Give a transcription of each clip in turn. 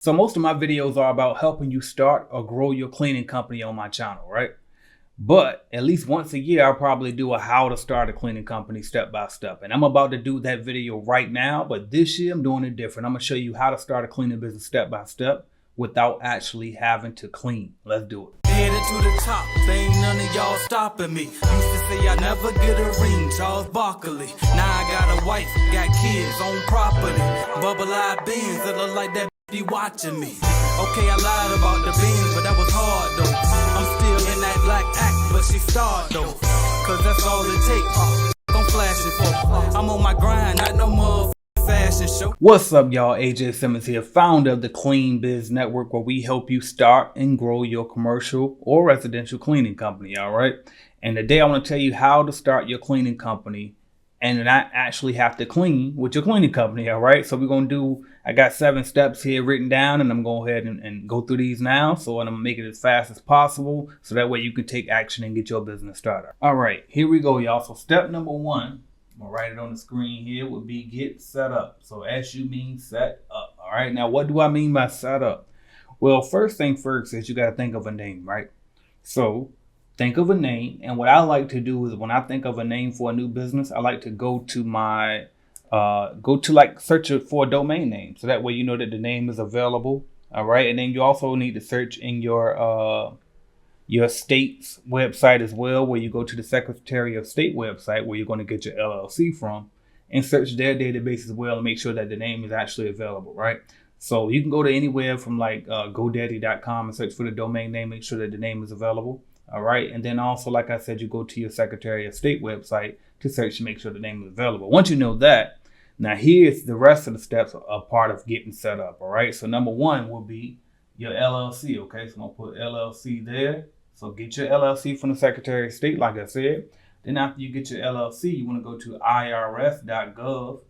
So most of my videos are about helping you start or grow your cleaning company on my channel, right? But at least once a year, I'll probably do a how to start a cleaning company step by step. And I'm about to do that video right now, but this year I'm doing it different. I'm gonna show you how to start a cleaning business step by step without actually having to clean. Let's do it. Headed to the top, ain't none of y'all stopping me. Used to say I never get a ring, Charles Barkley. Now I got a wife, got kids on property. Bubble-eyed beans that look like that be watching me. Okay, I lied about the beans, but that was hard though. I'm still in that black act, but she starred though. Cause that's all it takes. I'm flashing for. I'm on my grind, not no more fashion show. What's up, y'all? AJ Simmons here, founder of the Clean Biz Network, where we help you start and grow your commercial or residential cleaning company. All right. And today I want to tell you how to start your cleaning company and not actually have to clean with your cleaning company. All right. So we're going to do, I got 7 steps here written down, and I'm going to go ahead and go through these now. So I'm going to make it as fast as possible so that way you can take action and get your business started. All right, here we go, y'all. So step number 1, I'm gonna write it on the screen here, would be get set up. So SU means set up. All right. Now, what do I mean by set up? Well, first thing first is you got to think of a name, right? So think of a name. And what I like to do is when I think of a name for a new business, I like to go to my, search it for a domain name. So that way, you know that the name is available. All right. And then you also need to search in your state's website as well, where you go to the Secretary of State website where you're going to get your LLC from and search their database as well and make sure that the name is actually available, right? So you can go to anywhere from like GoDaddy.com and search for the domain name, make sure that the name is available. All right. And then also, like I said, you go to your Secretary of State website to search to make sure the name is available. Once you know that, now here's the rest of the steps are part of getting set up. All right. So number 1 will be your LLC. Okay. So I'm going to put LLC there. So get your LLC from the Secretary of State, like I said. Then after you get your LLC, you want to go to irs.gov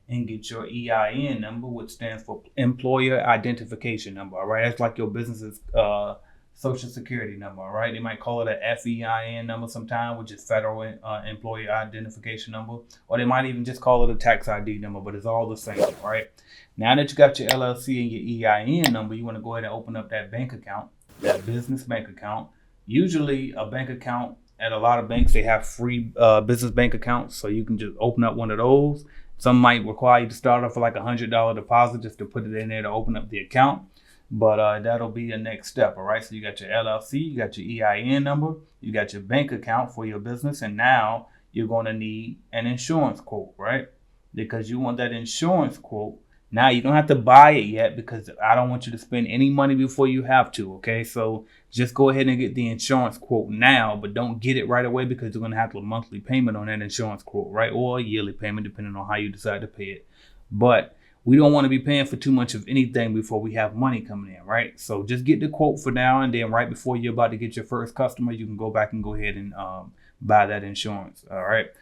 and get your EIN number, which stands for Employer Identification Number. All right. That's like your business's Social Security number. All right. They might call it a FEIN number sometime, which is Federal Employee Identification Number. Or they might even just call it a tax ID number, but it's all the same. All right. Now that you got your LLC and your EIN number, you want to go ahead and open up that bank account, that business bank account. Usually a bank account at a lot of banks, they have free business bank accounts. So you can just open up one of those. Some might require you to start off with like $100 deposit just to put it in there to open up the account. But that'll be the next step. All right. So you got your LLC, you got your EIN number, you got your bank account for your business. And now you're going to need an insurance quote, right? Because you want that insurance quote. Now you don't have to buy it yet because I don't want you to spend any money before you have to. Okay, so just go ahead and get the insurance quote now, but don't get it right away because you're going to have a monthly payment on that insurance quote, right? Or a yearly payment, depending on how you decide to pay it. But we don't want to be paying for too much of anything before we have money coming in, right? So just get the quote for now, and then right before you're about to get your first customer, you can go back and go ahead and buy that insurance. All right.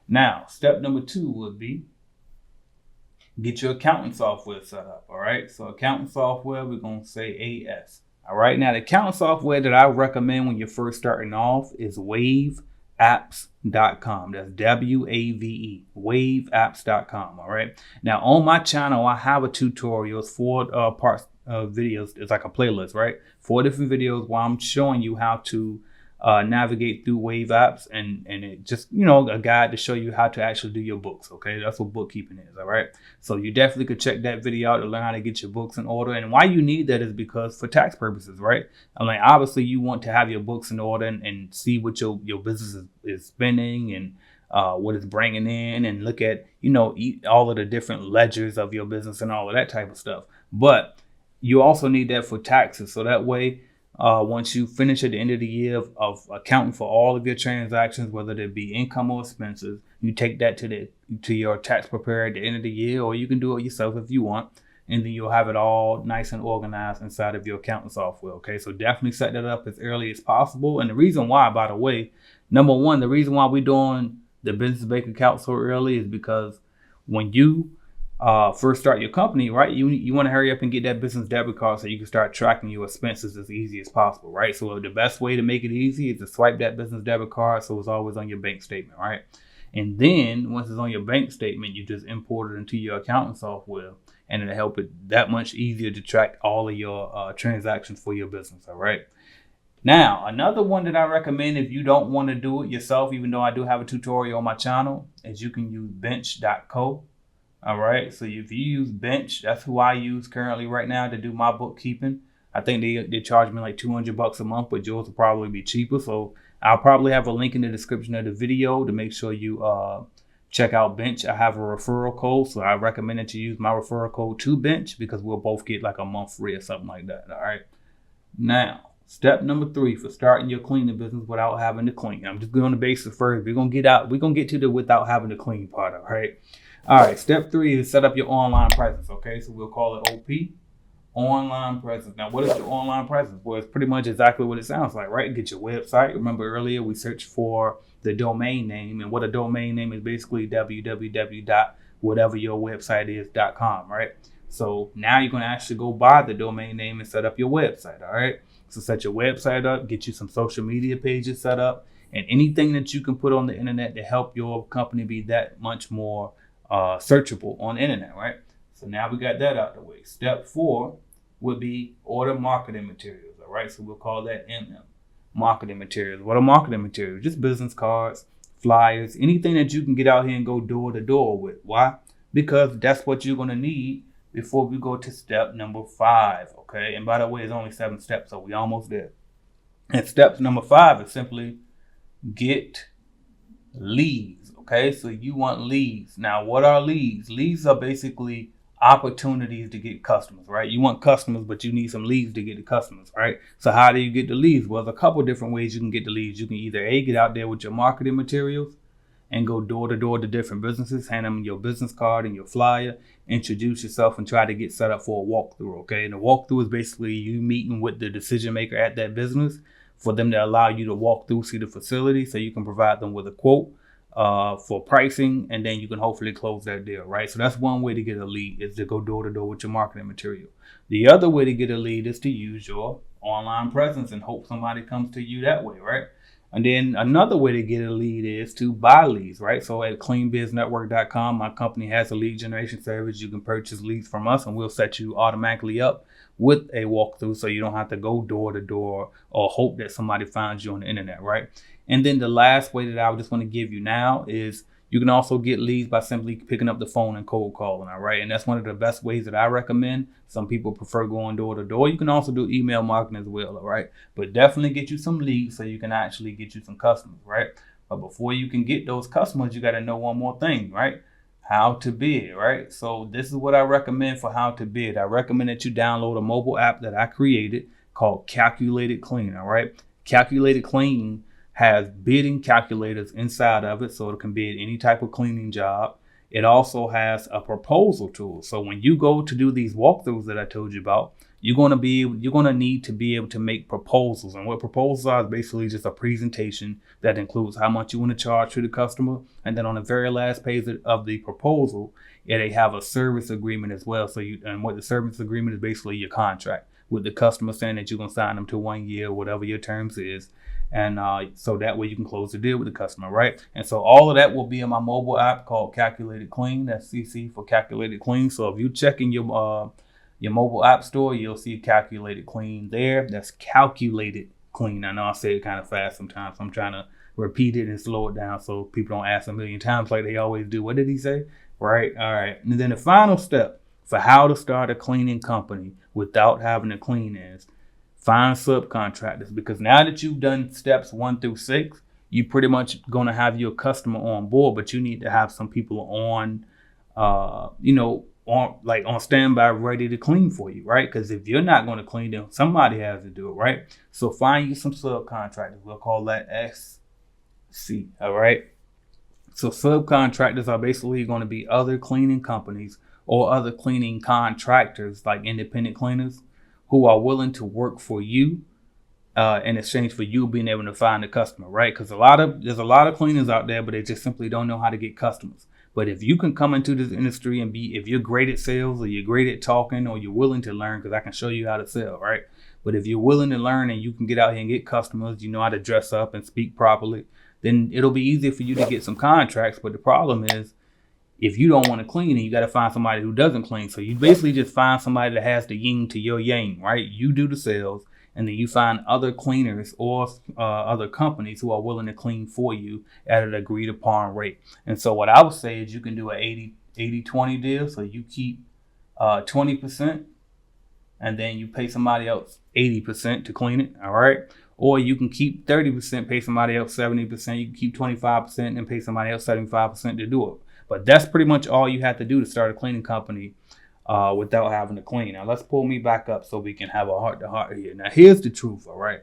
Now, step number 2 would be get your accounting software set up. All right. So accounting software, we're going to say AS. All right. Now the accounting software that I recommend when you're first starting off is waveapps.com. That's WAVE, waveapps.com. All right. Now on my channel, I have a tutorial. It's 4 parts of videos. It's like a playlist, right? 4 different videos where I'm showing you how to navigate through Wave Apps and it just, a guide to show you how to actually do your books. Okay, that's what bookkeeping is. All right, so you definitely could check that video out to learn how to get your books in order. And why you need that is because for tax purposes, right? I mean, obviously you want to have your books in order and see what your business is spending and what it's bringing in, and look at all of the different ledgers of your business and all of that type of stuff. But you also need that for taxes, so that way once you finish at the end of the year of accounting for all of your transactions, whether they be income or expenses, you take that to your tax preparer at the end of the year, or you can do it yourself if you want, and then you'll have it all nice and organized inside of your accounting software. Okay, so definitely set that up as early as possible. And the reason why, by the way, number 1, the reason why we're doing the business bank account so early is because when you first start your company, right, you want to hurry up and get that business debit card so you can start tracking your expenses as easy as possible, right? So the best way to make it easy is to swipe that business debit card so it's always on your bank statement, right? And then once it's on your bank statement, you just import it into your accounting software. and it'll help it that much easier to track all of your transactions for your business. All right. Now, another one that I recommend if you don't want to do it yourself, even though I do have a tutorial on my channel, is you can use bench.co. All right. So if you use Bench, that's who I use currently right now to do my bookkeeping. I think they charge me like $200 a month, but yours will probably be cheaper. So I'll probably have a link in the description of the video to make sure you check out Bench. I have a referral code, so I recommend that you use my referral code to Bench because we'll both get like a month free or something like that. All right. Now, step number 3 for starting your cleaning business without having to clean. I'm just going to basics first. We're gonna get to the without having to clean part. All right. All right. Step 3 is set up your online presence. Okay, so we'll call it OP. Online presence. Now, what is your online presence? Well, it's pretty much exactly what it sounds like, right? Get your website. Remember earlier we searched for the domain name, and what a domain name is basically www.whateveryourwebsite.com, right? So now you're going to actually go buy the domain name and set up your website, all right? So set your website up, get you some social media pages set up, and anything that you can put on the internet to help your company be that much more searchable on the internet, right? So now we got that out the way. Step 4 would be order marketing materials. All right. So we'll call that MM. Marketing materials. What are marketing materials? Just business cards, flyers, anything that you can get out here and go door to door with. Why? Because that's what you're going to need before we go to step number 5. Okay. And by the way, it's only 7 steps, so we almost there. And step number 5 is simply get leads. Okay. So you want leads. Now, what are leads? Leads are basically opportunities to get customers, right? You want customers, but you need some leads to get the customers, right? So how do you get the leads? Well, there's a couple different ways you can get the leads. You can either get out there with your marketing materials and go door to door to different businesses, hand them your business card and your flyer, introduce yourself and try to get set up for a walkthrough, okay? And the walkthrough is basically you meeting with the decision maker at that business for them to allow you to walk through, see the facility so you can provide them with a quote for pricing, and then you can hopefully close that deal, right? So that's one way to get a lead, is to go door to door with your marketing material. The other way to get a lead is to use your online presence and hope somebody comes to you that way, right? And then another way to get a lead is to buy leads, right? So at cleanbiznetwork.com, my company has a lead generation service. You can purchase leads from us and we'll set you automatically up with a walkthrough so you don't have to go door to door or hope that somebody finds you on the internet, right? And then the last way that I would just want to give you now is you can also get leads by simply picking up the phone and cold calling, all right? And that's one of the best ways that I recommend. Some people prefer going door to door. You can also do email marketing as well, all right? But definitely get you some leads so you can actually get you some customers, right? But before you can get those customers, you got to know one more thing, right? How to bid, right? So this is what I recommend for how to bid. I recommend that you download a mobile app that I created called Calculated Clean, all right? Calculated Clean has bidding calculators inside of it, so it can bid any type of cleaning job. It also has a proposal tool. So when you go to do these walkthroughs that I told you about, you're going to need to be able to make proposals. And what proposals are is basically just a presentation that includes how much you want to charge to the customer. And then on the very last page of the proposal, they have a service agreement as well. And what the service agreement is basically your contract with the customer saying that you're going to sign them to 1 year, whatever your terms is. And so that way you can close the deal with the customer, right? And so all of that will be in my mobile app called Calculated Clean. That's CC for Calculated Clean. So if you check in your mobile app store, you'll see Calculated Clean there. That's Calculated Clean. I know I say it kind of fast sometimes. So I'm trying to repeat it and slow it down so people don't ask a million times like they always do. What did he say? Right? All right. And then the final step for how to start a cleaning company without having to clean is find subcontractors, because now that you've done steps 1 through 6, you pretty much going to have your customer on board, but you need to have some people on, on standby, ready to clean for you, right? Because if you're not going to clean, then somebody has to do it, right? So find you some subcontractors. We'll call that SC, all right? So subcontractors are basically going to be other cleaning companies or other cleaning contractors, like independent cleaners, who are willing to work for you in exchange for you being able to find a customer, right? Because there's a lot of cleaners out there, but they just simply don't know how to get customers. But if you can come into this industry and if you're great at sales, or you're great at talking, or you're willing to learn, because I can show you how to sell, right? But if you're willing to learn and you can get out here and get customers, you know how to dress up and speak properly, then it'll be easier for you to get some contracts. But the problem is, If you don't want to clean, then you got to find somebody who doesn't clean. So you basically just find somebody that has the yin to your yang, right? You do the sales, and then you find other cleaners or other companies who are willing to clean for you at an agreed upon rate. And so what I would say is you can do an 80-20 deal. So you keep 20%, and then you pay somebody else 80% to clean it, all right? Or you can keep 30%, pay somebody else 70%. You can keep 25% and pay somebody else 75% to do it. But that's pretty much all you have to do to start a cleaning company without having to clean. Now let's pull me back up so we can have a heart-to-heart here. Now here's the truth, all right?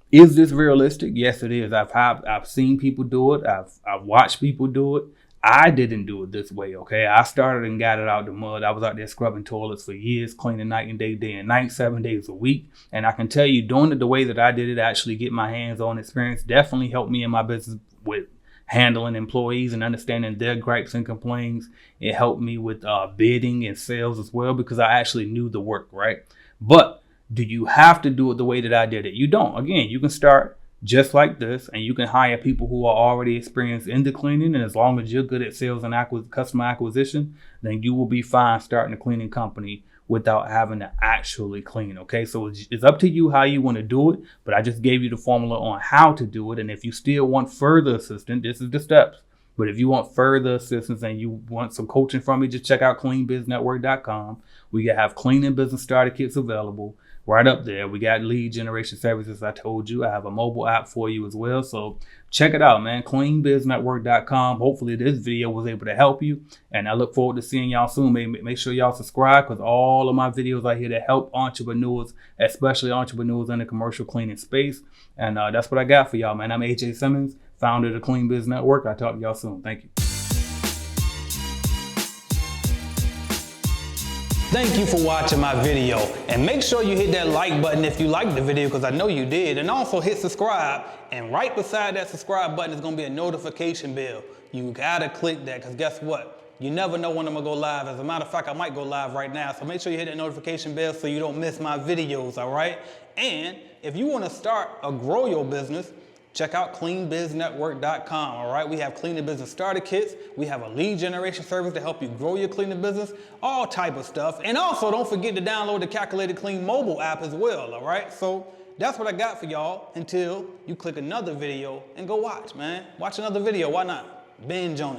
Is this realistic? Yes, it is. I've seen people do it. I've watched people do it. I didn't do it this way, okay? I started and got it out the mud. I was out there scrubbing toilets for years, cleaning night and day and night, 7 days a week. And I can tell you, doing it the way that I did it, actually get my hands-on experience, definitely helped me in my business with handling employees and understanding their gripes and complaints. It helped me with bidding and sales as well, because I actually knew the work, right? But do you have to do it the way that I did it? You don't. Again, you can start just like this, and you can hire people who are already experienced in the cleaning. And as long as you're good at sales and customer acquisition, then you will be fine starting a cleaning company without having to actually clean. Okay, so it's up to you how you want to do it, but I just gave you the formula on how to do it. And if you still want further assistance, this is the steps. But if you want further assistance and you want some coaching from me, just check out cleanbiznetwork.com. We have cleaning business starter kits available. Right up there, we got lead generation services. I told you I have a mobile app for you as well. So check it out, man. Cleanbiznetwork.com. Hopefully this video was able to help you, and I look forward to seeing y'all soon. Make sure y'all subscribe, because all of my videos are here to help entrepreneurs, especially entrepreneurs in the commercial cleaning space. And that's what I got for y'all, man. I'm AJ Simmons, founder of the Clean Biz Network. I'll talk to y'all soon. Thank you. Thank you for watching my video, and make sure you hit that like button if you liked the video, because I know you did, and also hit subscribe, and right beside that subscribe button is going to be a notification bell. You gotta click that, because guess what? You never know when I'm gonna go live. As a matter of fact, I might go live right now, so make sure you hit that notification bell so you don't miss my videos, all right? And if you want to start or grow your business, check out cleanbiznetwork.com, all right? We have cleaning business starter kits. We have a lead generation service to help you grow your cleaning business, all type of stuff. And also, don't forget to download the Calculated Clean mobile app as well, all right? So that's what I got for y'all until you click another video and go watch, man. Watch another video, why not? Binge on it.